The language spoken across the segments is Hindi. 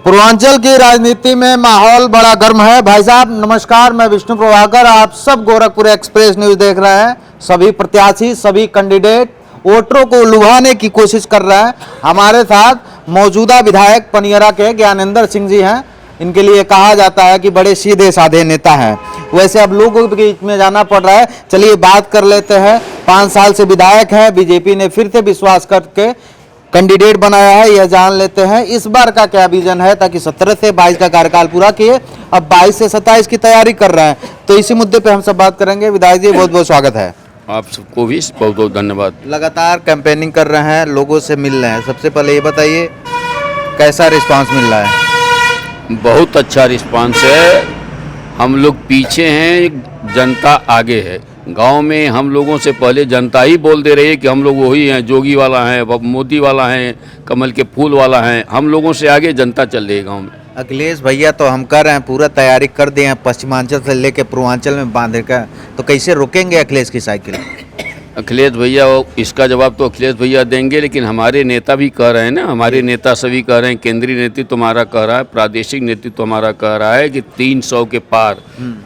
पूर्वांचल की राजनीति में माहौल बड़ा गर्म है। भाई साहब नमस्कार, मैं विष्णु प्रभाकर, आप सब गोरखपुर एक्सप्रेस न्यूज देख रहे हैं। सभी प्रत्याशी, सभी कैंडिडेट वोटरों को लुभाने की कोशिश कर रहे हैं। हमारे साथ मौजूदा विधायक पनियरा के ज्ञानेंद्र सिंह जी हैं। इनके लिए कहा जाता है कि बड़े सीधे साधे नेता हैं। वैसे अब लोगों के बीच में जाना पड़ रहा है। चलिए बात कर लेते हैं। 5 साल से विधायक हैं, बीजेपी ने फिर से विश्वास करके कैंडिडेट बनाया है, यह जान लेते हैं इस बार का क्या विजन है, ताकि 17 से 22 का कार्यकाल पूरा किए, अब 22 से 27 की तैयारी कर रहे हैं। तो इसी मुद्दे पे हम सब बात करेंगे। विधायक जी बहुत बहुत स्वागत है। आप सबको भी बहुत बहुत धन्यवाद। लगातार कैंपेनिंग कर रहे हैं, लोगों से मिल रहे हैं। सबसे पहले ये बताइए कैसा रिस्पांस मिल रहा है? बहुत अच्छा रिस्पांस है। हम लोग पीछे हैं, जनता आगे है। गांव में हम लोगों से पहले जनता ही बोल दे रही है कि हम लोग वही हैं, जोगी वाला हैं, मोदी वाला हैं, कमल के फूल वाला हैं। हम लोगों से आगे जनता चल रही है गाँव में। अखिलेश भैया तो हम कर रहे हैं, पूरा तैयारी कर दिए हैं, पश्चिमांचल से लेके पूर्वांचल में बांधे का। तो कैसे रोकेंगे अखिलेश की साइकिल? अखिलेश भैया, इसका जवाब तो अखिलेश भैया देंगे, लेकिन हमारे नेता भी कह रहे हैं ना, हमारे नेता सभी कह रहे हैं, केंद्रीय नेतृत्व हमारा कह रहा है, प्रादेशिक नेतृत्व हमारा कह रहा है कि 300 के पार।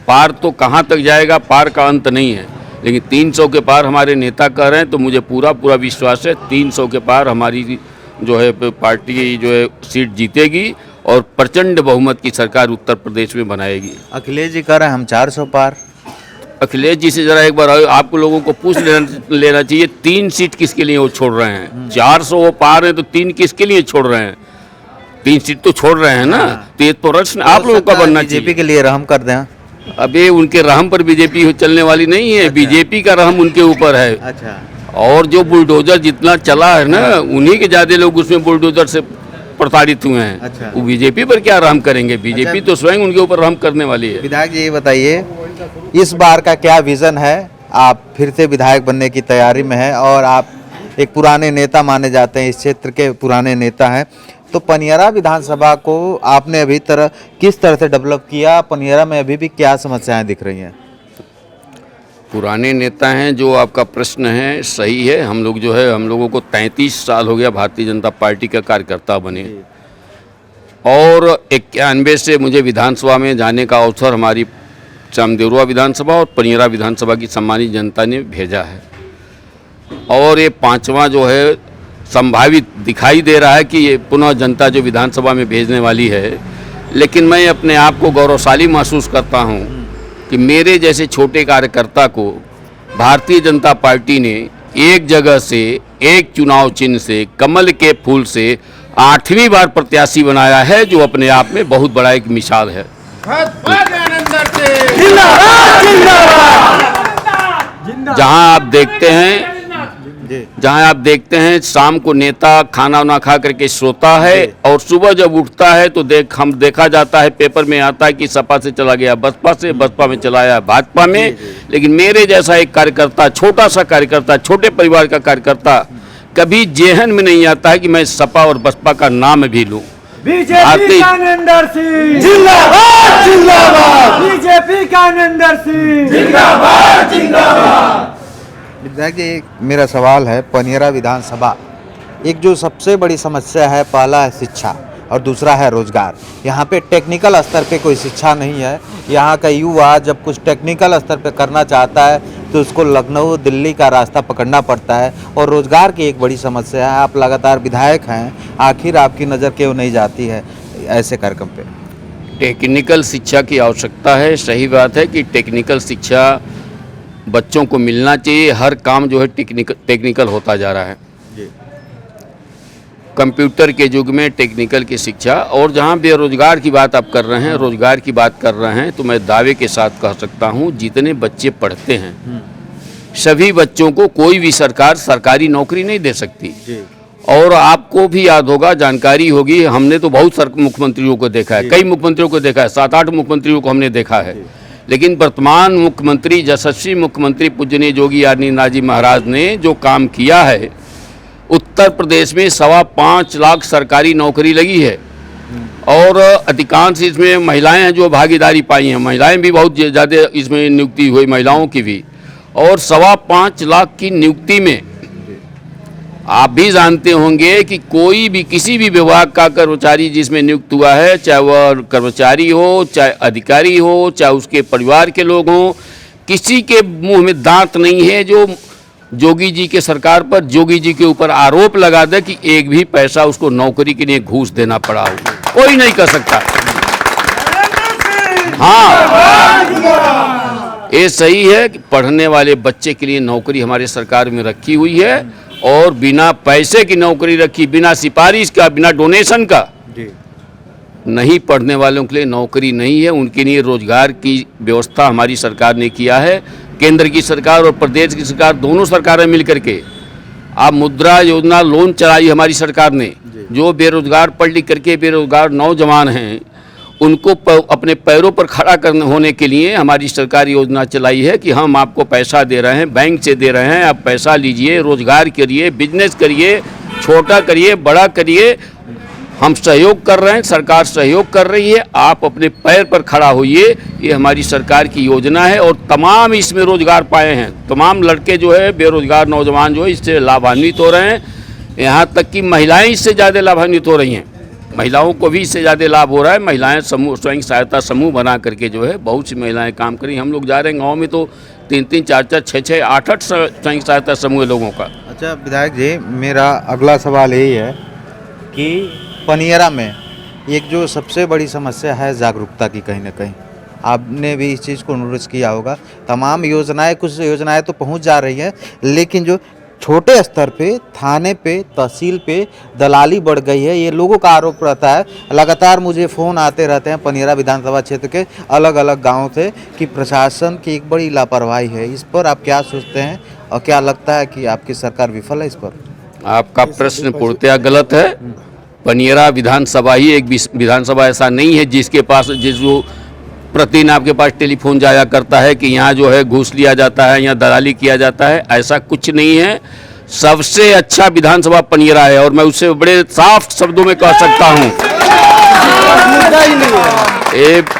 पार तो कहाँ तक जाएगा, पार का अंत नहीं है, लेकिन 300 के पार हमारे नेता कह रहे हैं। तो मुझे पूरा विश्वास है 300 के पार हमारी जो है पार्टी जो है सीट जीतेगी और प्रचंड बहुमत की सरकार उत्तर प्रदेश में बनाएगी। अखिलेश जी कह रहे हैं हम 400 पार। अखिलेश जी से जरा एक बार आपको लोगों को पूछ लेना चाहिए, 3 सीट किसके लिए वो छोड़ रहे हैं? 400 वो पार हैं तो 3 किसके लिए छोड़ रहे हैं? 3 सीट तो छोड़ रहे हैं ना। तो ये तो प्रश्न आप लोगों का बनना चाहिए। बीजेपी के लिए रहम कर दें। अबे उनके रहम पर बीजेपी चलने वाली नहीं है। बीजेपी का रहम उनके ऊपर है। अच्छा। और जो बुलडोजर जितना चला है ना, उन्हीं के ज्यादा लोग उसमें बुलडोजर से प्रताड़ित हुए हैं। अच्छा। वो बीजेपी पर क्या रहम करेंगे? बीजेपी तो स्वयं उनके ऊपर रहम करने वाली है। विधायक जी ये बताइए इस बार का क्या विजन है? आप फिर से विधायक बनने की तैयारी में हैं और आप एक पुराने नेता माने जाते हैं, इस क्षेत्र के पुराने नेता हैं। तो पनियरा विधानसभा को आपने अभी किस तरह से डेवलप किया? पनियरा में अभी भी क्या समस्याएं दिख रही हैं? पुराने नेता हैं, जो आपका प्रश्न है सही है। हम लोग जो है, हम लोगों को 33 साल हो गया भारतीय जनता पार्टी का कार्यकर्ता बने, और 91 से मुझे विधानसभा में जाने का अवसर हमारी चामदेवरुआ विधानसभा और पनियरा विधानसभा की सम्मानित जनता ने भेजा है। और ये 5वां जो है संभावित दिखाई दे रहा है कि ये पुनः जनता जो विधानसभा में भेजने वाली है। लेकिन मैं अपने आप को गौरवशाली महसूस करता हूँ कि मेरे जैसे छोटे कार्यकर्ता को भारतीय जनता पार्टी ने एक जगह से, एक चुनाव चिन्ह से, कमल के फूल से 8वीं बार प्रत्याशी बनाया है, जो अपने आप में बहुत बड़ा एक मिसाल है। जहां आप देखते हैं शाम को नेता खाना वाना खा करके सोता है, और सुबह जब उठता है तो देखा जाता है, पेपर में आता है कि सपा से चला गया बसपा से, बसपा में चला आया भाजपा में। लेकिन मेरे जैसा एक कार्यकर्ता, छोटा सा कार्यकर्ता, छोटे परिवार का कार्यकर्ता, कभी जेहन में नहीं आता है कि मैं सपा और बसपा का नाम भी लूं। बीजेपी का ज्ञानेंद्र सिंह जिंदाबाद, जिंदाबाद। बीजेपी का ज्ञानेंद्र सिंह जिंदाबाद, जिंदाबाद। विधायक जी मेरा सवाल है, पनियरा विधानसभा एक जो सबसे बड़ी समस्या है, पहला है शिक्षा और दूसरा है रोजगार। यहाँ पे टेक्निकल स्तर पे कोई शिक्षा नहीं है। यहाँ का युवा जब कुछ टेक्निकल स्तर पे करना चाहता है तो उसको लखनऊ दिल्ली का रास्ता पकड़ना पड़ता है, और रोजगार की एक बड़ी समस्या है। आप लगातार विधायक हैं, आखिर आपकी नज़र क्यों नहीं जाती है ऐसे कार्यक्रम पे? टेक्निकल शिक्षा की आवश्यकता है। सही बात है कि टेक्निकल शिक्षा बच्चों को मिलना चाहिए। हर काम जो है टेक्निकल होता जा रहा है। कंप्यूटर के युग में टेक्निकल की शिक्षा। और जहां बेरोजगार की बात आप कर रहे हैं, रोजगार की बात कर रहे हैं, तो मैं दावे के साथ कह सकता हूं, जितने बच्चे पढ़ते हैं सभी बच्चों को कोई भी सरकार सरकारी नौकरी नहीं दे सकती। और आपको भी याद होगा, जानकारी होगी, हमने तो बहुत मुख्यमंत्रियों को देखा है, कई मुख्यमंत्रियों को देखा है, 7-8 मुख्यमंत्रियों को हमने देखा है। लेकिन वर्तमान मुख्यमंत्री, यशस्वी मुख्यमंत्री पूजनीय योगी आदित्यनाथ जी महाराज ने जो काम किया है, उत्तर प्रदेश में 5.25 लाख सरकारी नौकरी लगी है, और अधिकांश इसमें महिलाएं हैं जो भागीदारी पाई हैं। महिलाएं भी बहुत ज़्यादा इसमें नियुक्ति हुई, महिलाओं की भी। और 5.25 लाख की नियुक्ति में आप भी जानते होंगे कि कोई भी किसी भी विभाग का कर्मचारी जिसमें नियुक्त हुआ है, चाहे वह कर्मचारी हो, चाहे अधिकारी हो, चाहे उसके परिवार के लोग हों, किसी के मुंह में दांत नहीं है जो जोगी जी के सरकार पर, जोगी जी के ऊपर आरोप लगा दे कि एक भी पैसा उसको नौकरी के लिए घूस देना पड़ा हो। कोई नहीं कर सकता। हाँ, ये सही है कि पढ़ने वाले बच्चे के लिए नौकरी हमारे सरकार में रखी हुई है और बिना पैसे की नौकरी रखी, बिना सिफारिश का, बिना डोनेशन का नहीं पढ़ने वालों के लिए नौकरी नहीं है। उनके लिए रोजगार की व्यवस्था हमारी सरकार ने किया है। केंद्र की सरकार और प्रदेश की सरकार, दोनों सरकारें मिलकर के आप मुद्रा योजना लोन चलाई हमारी सरकार ने। जो बेरोजगार पढ़ लिख करके बेरोजगार नौजवान हैं उनको अपने पैरों पर खड़ा करने होने के लिए हमारी सरकार योजना चलाई है कि हम आपको पैसा दे रहे हैं, बैंक से दे रहे हैं, आप पैसा लीजिए, रोजगार करिए, बिजनेस करिए, छोटा करिए, बड़ा करिए। हम सहयोग कर रहे हैं, सरकार सहयोग कर रही है, आप अपने पैर पर खड़ा होइए। ये हमारी सरकार की योजना है और तमाम इसमें रोजगार पाए हैं। तमाम लड़के जो है, बेरोजगार नौजवान जो है, इससे लाभान्वित हो रहे हैं। यहाँ तक कि महिलाएं इससे ज़्यादा लाभान्वित हो रही हैं। महिलाओं को भी इससे ज़्यादा लाभ हो रहा है। महिलाएं समूह, स्वयं सहायता समूह बना करके जो है बहुत सी महिलाएं काम करें। हम लोग जा रहे हैं गाँव में तो 3-3, 4-4, 6-6, 8-8 स्वयं सहायता समूह लोगों का। अच्छा विधायक जी, मेरा अगला सवाल यही है कि पनियरा में एक जो सबसे बड़ी समस्या है जागरूकता की, कहीं ना कहीं आपने भी इस चीज़ को नोटिस किया होगा। तमाम योजनाएं, कुछ योजनाएं तो पहुंच जा रही हैं, लेकिन जो छोटे स्तर पे, थाने पे, तहसील पे दलाली बढ़ गई है, ये लोगों का आरोप रहता है। लगातार मुझे फ़ोन आते रहते हैं पनियरा विधानसभा क्षेत्र के अलग अलग गाँव से कि प्रशासन की एक बड़ी लापरवाही है। इस पर आप क्या सोचते हैं और क्या लगता है कि आपकी सरकार विफल है इस पर? आपका प्रश्न पूर्णतया गलत है। पनियरा विधानसभा ही एक विधानसभा ऐसा नहीं है जिसके पास जिसको प्रतिदिन आपके पास टेलीफोन जाया करता है कि यहाँ जो है घूस लिया जाता है, यहाँ दलाली किया जाता है। ऐसा कुछ नहीं है। सबसे अच्छा विधानसभा पनियरा है और मैं उससे बड़े साफ शब्दों में कह सकता हूँ।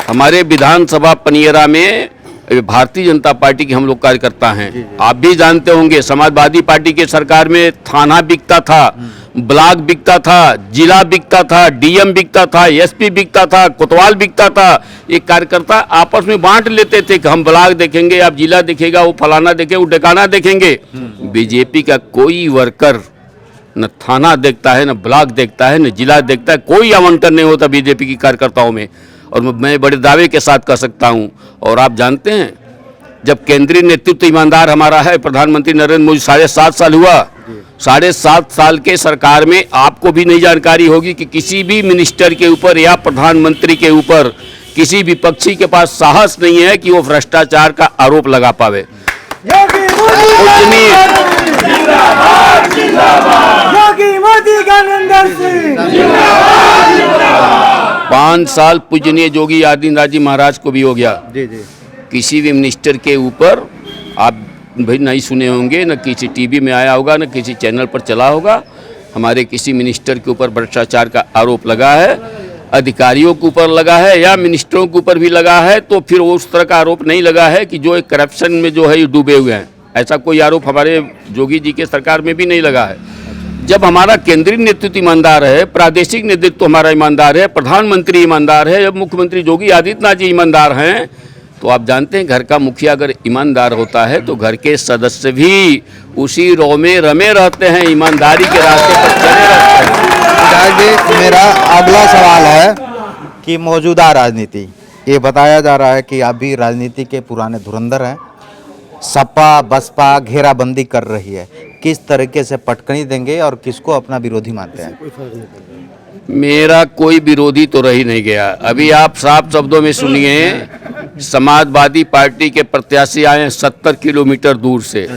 हमारे विधानसभा पनियरा में भारतीय जनता पार्टी के हम लोग कार्यकर्ता हैं। आप भी जानते होंगे समाजवादी पार्टी के सरकार में थाना बिकता था, ब्लॉक बिकता था, जिला बिकता था, डीएम बिकता था, एसपी बिकता था, कोतवाल बिकता था। ये कार्यकर्ता आपस में बांट लेते थे कि हम ब्लॉक देखेंगे, आप जिला देखेगा, वो फलाना देखे, वो डेकाना देखेंगे। बीजेपी का कोई वर्कर न थाना देखता है, न ब्लॉक देखता है, न जिला देखता है। कोई आवंटन नहीं होता बीजेपी की कार्यकर्ताओं में और मैं बड़े दावे के साथ कह सकता हूं। और आप जानते हैं जब केंद्रीय नेतृत्व ईमानदार हमारा है, प्रधानमंत्री नरेंद्र मोदी 7.5 साल हुआ, 7.5 साल के सरकार में आपको भी नहीं जानकारी होगी कि किसी भी मिनिस्टर के ऊपर या प्रधानमंत्री के ऊपर किसी विपक्षी के पास साहस नहीं है कि वो भ्रष्टाचार का आरोप लगा पावे। योगी मोदी का नंदन सिंह 5 साल पूजनीय योगी आदित्यनाथ जी महाराज को भी हो गया। जी जी। किसी भी मिनिस्टर के ऊपर आप भाई नहीं सुने होंगे, न किसी टीवी में आया होगा, न किसी चैनल पर चला होगा। हमारे किसी मिनिस्टर के ऊपर भ्रष्टाचार का आरोप लगा है, अधिकारियों के ऊपर लगा है या मिनिस्टरों के ऊपर भी लगा है, तो फिर उस तरह का आरोप नहीं लगा है कि जो एक करप्शन में जो है ये डूबे हुए हैं। ऐसा कोई आरोप हमारे योगी जी के सरकार में भी नहीं लगा है। जब हमारा केंद्रीय नेतृत्व ईमानदार है, प्रादेशिक नेतृत्व हमारा ईमानदार है, प्रधानमंत्री ईमानदार है, जब मुख्यमंत्री योगी आदित्यनाथ जी ईमानदार हैं, तो आप जानते हैं घर का मुखिया अगर ईमानदार होता है तो घर के सदस्य भी उसी रो में रमे रहते हैं, ईमानदारी के रास्ते पर चले रहते हैं। मेरा अगला सवाल है कि मौजूदा राजनीति, ये बताया जा रहा है कि आप भी राजनीति के पुराने धुरंधर हैं। सपा बसपा घेराबंदी कर रही है, किस तरीके से पटकनी देंगे और किसको अपना विरोधी मानते हैं? मेरा कोई विरोधी तो रह ही नहीं गया। अभी आप साफ शब्दों में सुनिए, समाजवादी पार्टी के प्रत्याशी आए हैं 70 किलोमीटर दूर से।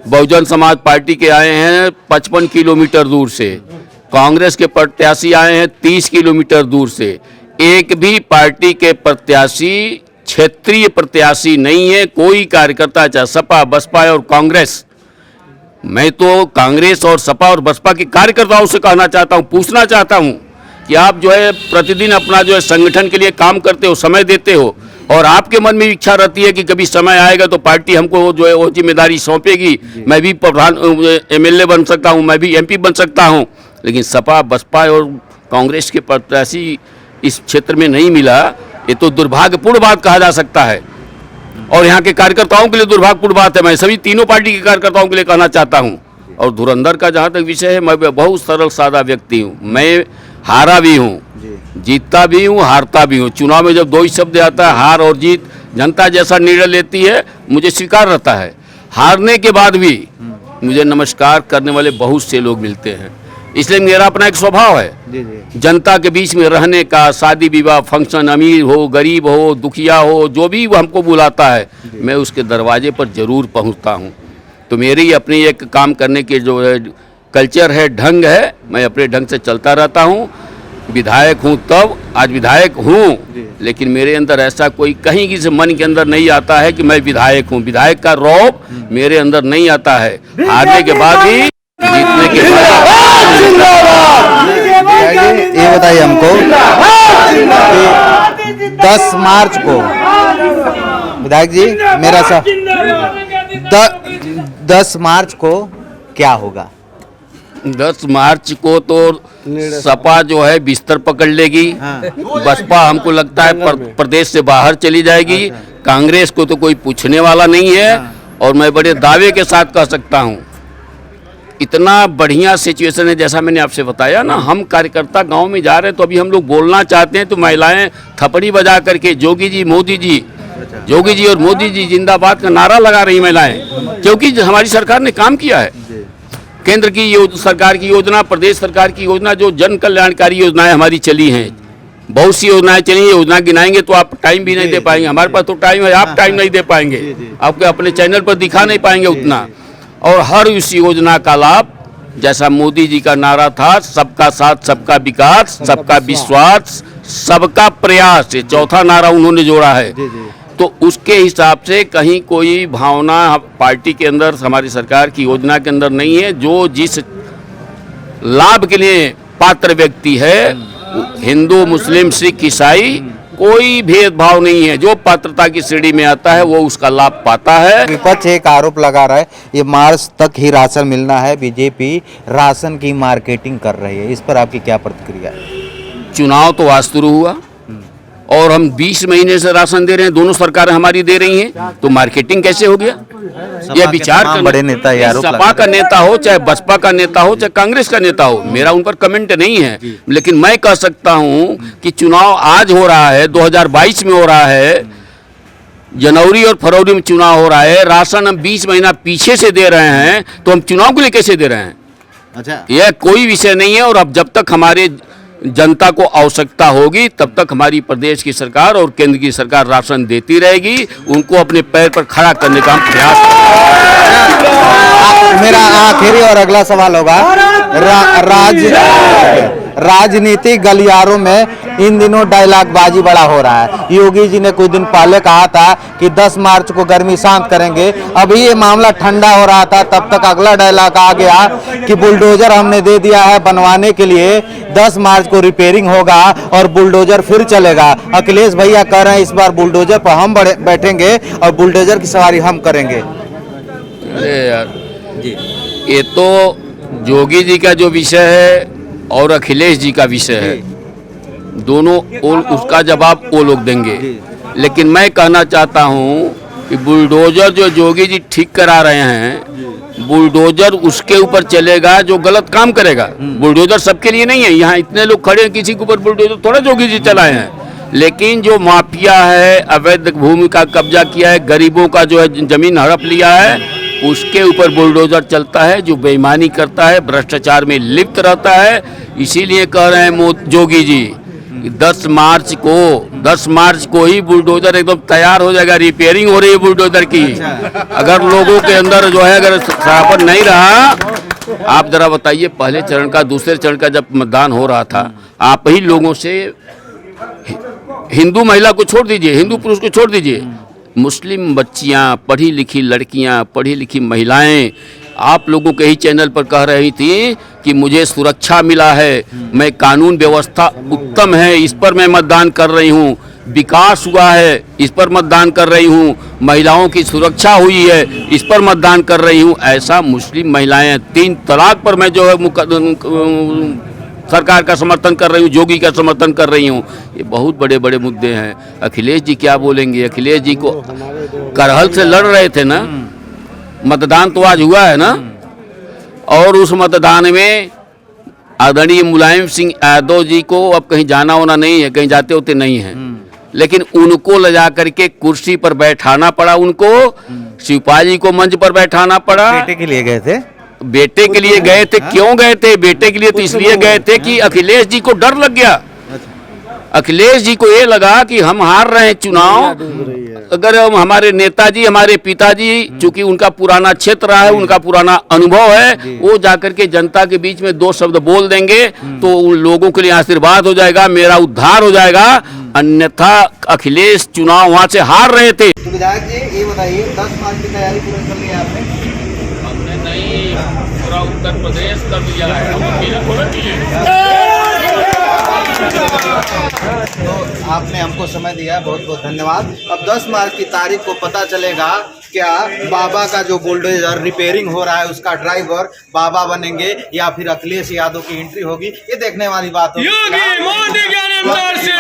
बहुजन समाज पार्टी के आए हैं 55 किलोमीटर दूर से। कांग्रेस के प्रत्याशी आए हैं 30 किलोमीटर दूर से। एक भी पार्टी के प्रत्याशी क्षेत्रीय प्रत्याशी नहीं है। कोई कार्यकर्ता, चाहे सपा बसपा और कांग्रेस, मैं तो कांग्रेस और सपा और बसपा के कार्यकर्ताओं से कहना चाहता हूं, पूछना चाहता हूं कि आप जो है प्रतिदिन अपना जो है संगठन के लिए काम करते हो, समय देते हो, और आपके मन में इच्छा रहती है कि कभी समय आएगा तो पार्टी हमको जो है वो जिम्मेदारी सौंपेगी, मैं भी प्रधान एमएलए बन सकता हूँ, मैं भी एमपी बन सकता हूँ, लेकिन सपा बसपा और कांग्रेस के प्रत्याशी इस क्षेत्र में नहीं मिला, ये तो दुर्भाग्यपूर्ण बात कहा जा सकता है। और यहाँ के कार्यकर्ताओं के लिए दुर्भाग्यपूर्ण बात है। मैं सभी तीनों पार्टी के कार्यकर्ताओं के लिए कहना चाहता हूँ। और धुरंधर का जहाँ तक विषय है, मैं बहुत सरल सादा व्यक्ति हूँ। मैं हारा भी हूँ, जीतता भी हूँ, हारता भी हूँ। चुनाव में जब दो ही शब्द आता है, हार और जीत, जनता जैसा निर्णय लेती है मुझे स्वीकार रहता है। हारने के बाद भी मुझे नमस्कार करने वाले बहुत से लोग मिलते हैं, इसलिए मेरा अपना एक स्वभाव है जनता के बीच में रहने का। शादी विवाह फंक्शन, अमीर हो गरीब हो दुखिया हो, जो भी वो हमको बुलाता है मैं उसके दरवाजे पर जरूर पहुंचता हूं। तो मेरी अपनी एक काम करने के जो है कल्चर है, ढंग है, मैं अपने ढंग से चलता रहता हूं। विधायक हूं तब, आज विधायक हूं, लेकिन मेरे अंदर ऐसा कोई कहीं किसी मन के अंदर नहीं आता है कि मैं विधायक हूं। विधायक का रौब मेरे अंदर नहीं आता है। हारने के बाद ही जीतने के बाद। ये बताइए हमको कि 10 मार्च को विधायक जी मेरा सा 10 मार्च को क्या होगा? 10 मार्च को तो सपा जो है बिस्तर पकड़ लेगी। बसपा हमको लगता है प्रदेश से बाहर चली जाएगी। कांग्रेस को तो कोई पूछने वाला नहीं है। और मैं बड़े दावे के साथ कह सकता हूं, इतना बढ़िया सिचुएशन है जैसा मैंने आपसे बताया ना। हम कार्यकर्ता गांव में जा रहे हैं तो अभी हम लोग बोलना चाहते हैं तो महिलाएं थपड़ी बजा करके जोगी जी मोदी जी, जोगी जी और मोदी जी जिंदाबाद का नारा लगा रही महिलाएं, क्योंकि हमारी सरकार ने काम किया है। केंद्र की सरकार की योजना, प्रदेश सरकार की योजना, जो जन कल्याणकारी योजनाएं हमारी चली हैं, बहुत सी योजनाएं चली। योजना गिनाएंगे तो आप टाइम भी नहीं दे पाएंगे। हमारे पास तो टाइम है, आप टाइम नहीं दे पाएंगे, आपके अपने चैनल पर दिखा नहीं पाएंगे उतना। और हर उस योजना का लाभ, जैसा मोदी जी का नारा था, सबका साथ सबका विकास, सबका विश्वास, सबका प्रयास, ये चौथा नारा उन्होंने जोड़ा है। तो उसके हिसाब से कहीं कोई भावना पार्टी के अंदर, हमारी सरकार की योजना के अंदर नहीं है। जो जिस लाभ के लिए पात्र व्यक्ति है, हिंदू मुस्लिम सिख ईसाई कोई भेदभाव नहीं है। जो पात्रता की श्रेणी में आता है वो उसका लाभ पाता है। विपक्ष एक आरोप लगा रहा है, ये मार्च तक ही राशन मिलना है, बीजेपी राशन की मार्केटिंग कर रही है। इस पर आपकी क्या प्रतिक्रिया है? चुनाव तो आज शुरू हुआ और हम 20 महीने से राशन दे रहे हैं, दोनों सरकारें हमारी दे रही हैं, तो मार्केटिंग कैसे हो गया? यह विचार करना। बड़े नेता सपा का नेता हो, चाहे बसपा का नेता हो, चाहे कांग्रेस का नेता हो, मेरा उन पर कमेंट नहीं है, लेकिन मैं कह सकता हूं कि चुनाव आज हो रहा है, 2022 में हो रहा है, जनवरी और फरवरी में चुनाव हो रहा है, राशन हम 20 महीना पीछे से दे रहे हैं, तो हम चुनाव के लिए कैसे दे रहे हैं? अच्छा, यह कोई विषय नहीं है। और अब जब तक हमारे जनता को आवश्यकता होगी तब तक हमारी प्रदेश की सरकार और केंद्र की सरकार राशन देती रहेगी। उनको अपने पैर पर खड़ा करने का हम प्रयास करेंगे। मेरा आखिरी और अगला सवाल होगा, राजनीतिक गलियारों में इन दिनों डायलॉगबाजी बड़ा हो रहा है। योगी जी ने कुछ दिन पहले कहा था कि 10 मार्च को गर्मी शांत करेंगे। अभी ये मामला ठंडा हो रहा था, तब तक अगला डायलॉग आ गया कि बुलडोजर हमने दे दिया है बनवाने के लिए, 10 मार्च को रिपेयरिंग होगा और बुलडोजर फिर चलेगा। अखिलेश भैया कह रहे हैं इस बार बुलडोजर पर हम बैठेंगे और बुलडोजर की सवारी हम करेंगे। अरे यार जी, ये तो जोगी जी का जो विषय है और अखिलेश जी का विषय है, दोनों उसका जवाब वो लोग देंगे। लेकिन मैं कहना चाहता हूं कि बुलडोजर जो जोगी जी ठीक करा रहे हैं, बुलडोजर उसके ऊपर चलेगा जो गलत काम करेगा। बुलडोजर सबके लिए नहीं है। यहाँ इतने लोग खड़े हैं, किसी के ऊपर बुलडोजर थोड़ा जोगी जी चलाए हैं। लेकिन जो माफिया है, अवैध भूमि का कब्जा किया है, गरीबों का जो है जमीन हड़प लिया है, उसके ऊपर बुलडोजर चलता है। जो बेईमानी करता है, भ्रष्टाचार में लिप्त रहता है, इसीलिए कह रहे हैं जोगी जी 10 मार्च को ही बुलडोजर एकदम तैयार हो जाएगा। रिपेयरिंग हो रही है बुलडोजर की। अगर लोगों के अंदर जो है अगर सरापन नहीं रहा, आप जरा बताइए, पहले चरण का दूसरे चरण का जब मतदान हो रहा था, आप ही लोगों से, हिंदू महिला को छोड़ दीजिए, हिंदू पुरुष को छोड़ दीजिए, मुस्लिम बच्चियां, पढ़ी लिखी लड़कियां, पढ़ी लिखी महिलाएं आप लोगों के ही चैनल पर कह रही थी कि मुझे सुरक्षा मिला है, मैं कानून व्यवस्था उत्तम है, इस पर मैं मतदान कर रही हूं। विकास हुआ है, इस पर मतदान कर रही हूँ, महिलाओं की सुरक्षा हुई है, इस पर मतदान कर रही हूँ। ऐसा मुस्लिम महिलाएं 3 तलाक पर मैं जो है सरकार का समर्थन कर रही हूँ, योगी का समर्थन कर रही हूँ। ये बहुत बड़े बड़े मुद्दे हैं। अखिलेश जी क्या बोलेंगे? अखिलेश जी को करहल से लड़ रहे थे ना, मतदान तो आज हुआ है ना, और उस मतदान में आदरणीय मुलायम सिंह यादव जी को अब कहीं जाना होना नहीं है, कहीं जाते होते नहीं है, लेकिन उनको ले जा करके कुर्सी पर बैठाना पड़ा, उनको शिवपाल जी को मंच पर बैठाना पड़ा। बेटे के लिए गए थे, बेटे के लिए गए थे। क्यों गए थे? बेटे के लिए तो इसलिए गए थे कि अखिलेश जी को डर लग गया। अखिलेश जी को ये लगा कि हम हार रहे हैं चुनाव, अगर हमारे नेताजी, हमारे पिताजी, चूंकि उनका पुराना क्षेत्र रहा है, उनका पुराना अनुभव है, वो जाकर के जनता के बीच में 2 शब्द बोल देंगे तो उन लोगों के लिए आशीर्वाद हो जाएगा, मेरा उद्धार हो जाएगा। अन्यथा अखिलेश चुनाव वहां से हार रहे थे। तो विधायक जी ये बताइए, 10 मार्च की तैयारी पूरी कर ली है आपने? हमने नहीं, पूरा उत्तर प्रदेश कर दिया है। तो आपने हमको समय दिया, बहुत बहुत धन्यवाद। अब 10 मार्च की तारीख को पता चलेगा क्या बाबा का जो बुलडोजर रिपेयरिंग हो रहा है उसका ड्राइवर बाबा बनेंगे या फिर अखिलेश यादव की एंट्री होगी, ये देखने वाली बात होगी। योगी मोदी के अंदर से